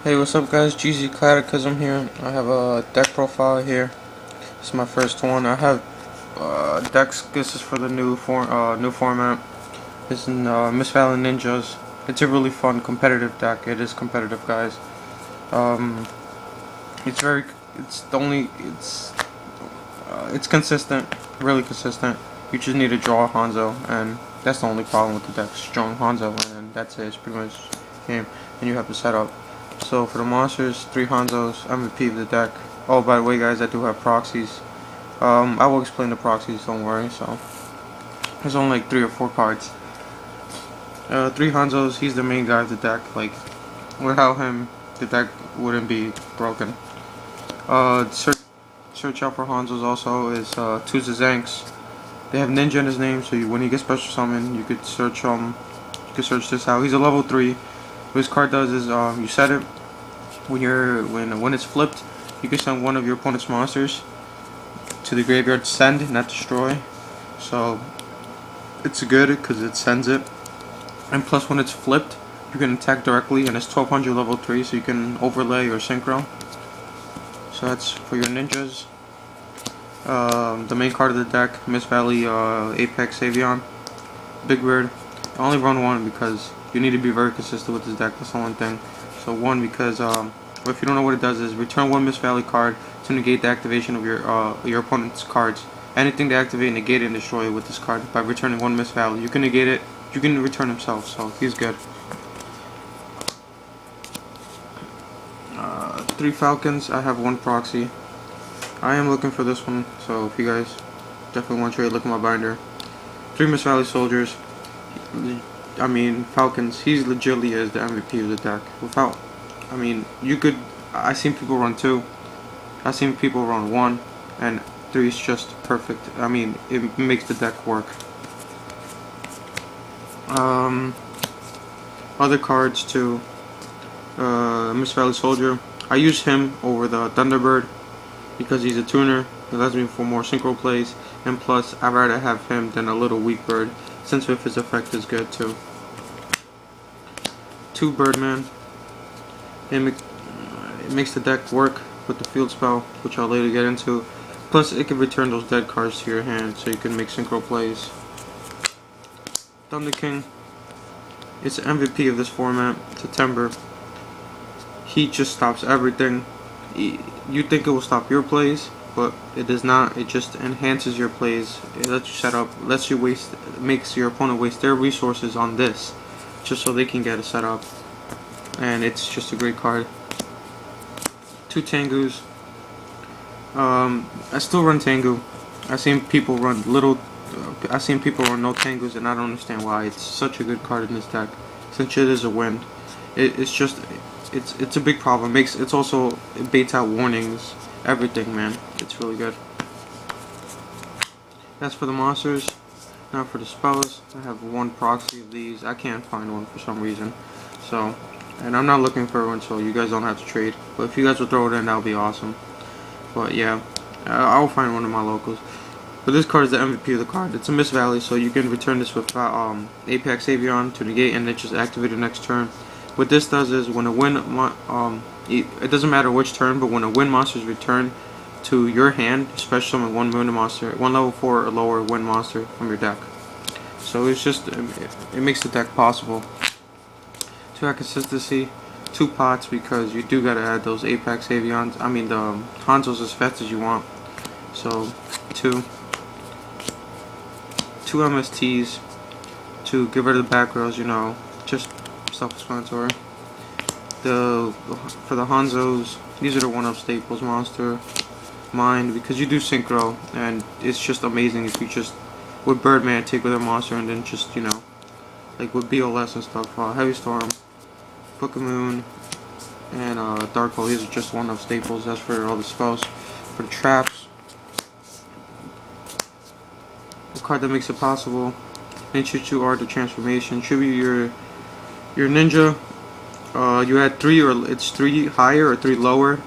Hey, what's up guys? GZ Catechism here. I have a deck profile here. This is my first one. I have decks. This is for the new format. This is Miss Valley Ninjas. It's a really fun competitive deck. It is competitive, guys. Um, it's very. It's the only. It's consistent. Really consistent. You just need to draw Hanzo, and that's the only problem with the deck. Just drawing Hanzo, and that's it. It's pretty much game. And you have to set up. So for the monsters, 3 Hanzos, MVP of the deck. Oh, by the way guys, I do have proxies. I will explain the proxies, don't worry. So there's only like 3 or 4 cards. 3 Hanzos, he's the main guy of the deck. Like, without him, the deck wouldn't be broken. Search out for Hanzos also is 2 Zazanks. They have Ninja in his name, so when he gets special summon, you could search this out. He's a level 3. What his card does is you set it when it's flipped, you can send one of your opponent's monsters to the graveyard. Send, not destroy. So it's good because it sends it. And plus, when it's flipped, you can attack directly, and it's 1200 level 3, so you can overlay or synchro. So that's for your ninjas. The main card of the deck, Miss Valley Apex Avion, Big Bird. I only run 1 because you need to be very consistent with this deck. That's the only thing. So 1 because if you don't know what it does, is return 1 Miss Valley card to negate the activation of your opponent's cards. Anything to activate, negate it, and destroy it with this card by returning 1 Miss Valley. You can negate it. You can return himself. So he's good. 3 Falcons. I have 1 proxy. I am looking for this one. So if you guys definitely want to trade, look at my binder. 3 Miss Valley Soldiers. I mean, Falcons, he's legitimately is the MVP of the deck. Without, I mean, you could, I've seen people run 2, I've seen people run 1, and 3 is just perfect. I mean, it makes the deck work. Other cards too, Miss Valley Soldier. I use him over the Thunderbird because he's a tuner. It allows me for more synchro plays, and plus, I'd rather have him than a little weak bird, since with his effect is good too. 2 Birdman. It makes the deck work with the field spell, which I'll later get into. Plus, it can return those dead cards to your hand, so you can make synchro plays. Thunder King. It's the MVP of this format. September. He just stops everything. You think it will stop your plays, but it does not. It just enhances your plays. It lets you set up, makes your opponent waste their resources on this, just so they can get a setup. And it's just a great card. 2 Tengus. I still run Tengu. I've seen people run no Tengus, and I don't understand why. It's such a good card in this deck, since it is a wind. It's a big problem. It also baits out warnings. Everything, man. It's really good. That's for the monsters. Now for the spells, I have 1 proxy of these. I can't find one for some reason. So, and I'm not looking for one, so you guys don't have to trade. But if you guys will throw it in, that would be awesome. But yeah, I'll find one of my locals. But this card is the MVP of the card. It's a Miss Valley, so you can return this with Apex Avion to negate, and then just activate it next turn. What this does is when a win, it doesn't matter which turn, but when a win monster is returned to your hand, special summon 1 win monster, 1 level 4 or lower win monster from your deck. So it's just, it makes the deck possible. To have consistency, 2 pots, because you do gotta add those Apex Avions. I mean the Hanzos as fast as you want. So 2 MSTs to get rid of the back rows. You know, just self-explanatory. For the Hanzos, these are the 1-up staples. Monster, Mind, because you do synchro, and it's just amazing if you just with Birdman take with a monster, and then just, you know, like with BLS and stuff. Heavy Storm, Book of Moon, and Dark Hole. These are just 1-up staples. That's for all the spells. For the traps, the card that makes it possible. Ninja Art, the transformation. Tribute your ninja. You add 3, or it's 3 higher or 3 lower,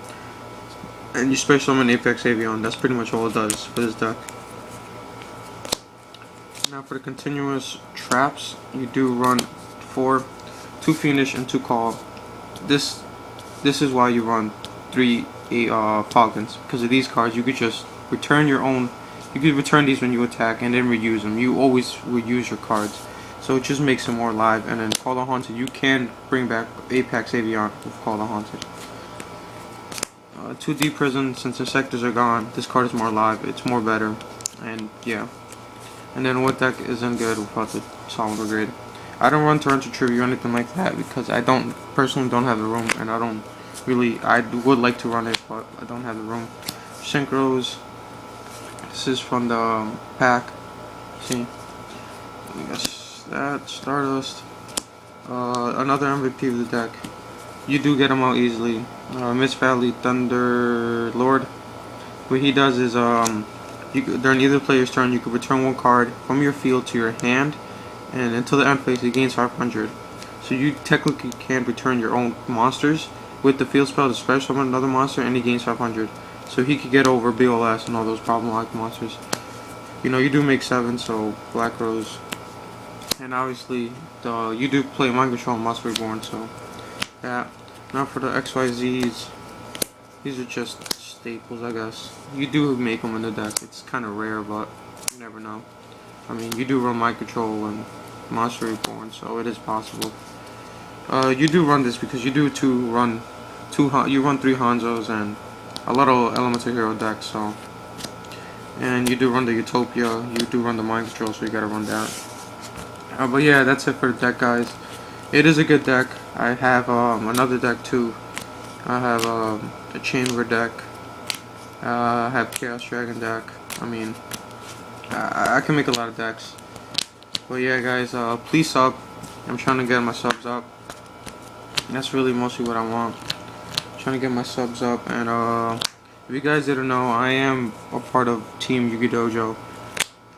and you special summon Apex Avion. That's pretty much all it does for this deck. Now for the continuous traps, you do run 4, 2 Fiendish and 2 Call. This this is why you run 3 Falcons, because of these cards. You could just return your own. You could return these when you attack and then reuse them. You always reuse your cards, so it just makes them more alive. And then Call the Haunted, you can bring back Apex Avion with Call the Haunted. 2D Prison, since the sectors are gone, this card is more alive. It's more better, and yeah. And then what deck isn't good without the Solemn Brigade? I don't run Torrential Tribute or anything like that because I personally don't have the room, and I would like to run it, but I don't have the room. Synchros. This is from the pack. See, I guess that Stardust. Another MVP of the deck. You do get him out easily. Mist Valley Thunder Lord. What he does is during either player's turn, you can return one card from your field to your hand, and until the end phase, it gains 500. So you technically can return your own monsters with the field spell to special summon another monster, and he gains 500. So he could get over BOS and all those problematic monsters. You know, you do make 7, so Black Rose. And obviously, you do play Mind Control and Monster Reborn, so yeah. Now for the XYZs, these are just staples, I guess. You do make them in the deck. It's kind of rare, but you never know. I mean, you do run Mind Control and Monster Reborn, so it is possible. You do run this because you do run 3 Hanzos and a lot of Elemental Hero decks, so. And you do run the Utopia, you do run the Mind Control, so you gotta run that. But yeah, that's it for the deck, guys. It is a good deck. I have another deck too. I have a Chamber deck. I have Chaos Dragon deck. I mean, I can make a lot of decks. But yeah, guys, please sub. I'm trying to get my subs up. That's really mostly what I want. Trying to get my subs up. And if you guys didn't know, I am a part of Team Yu-Gi Dojo.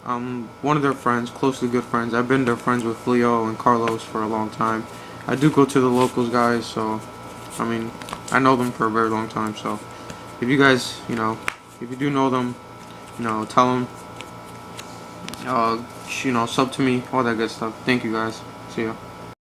I'm one of their friends, closely good friends. I've been their friends with Leo and Carlos for a long time. I do go to the locals, guys, so I mean, I know them for a very long time. So if you guys, if you do know them, tell them, sub to me, all that good stuff. Thank you, guys. See ya.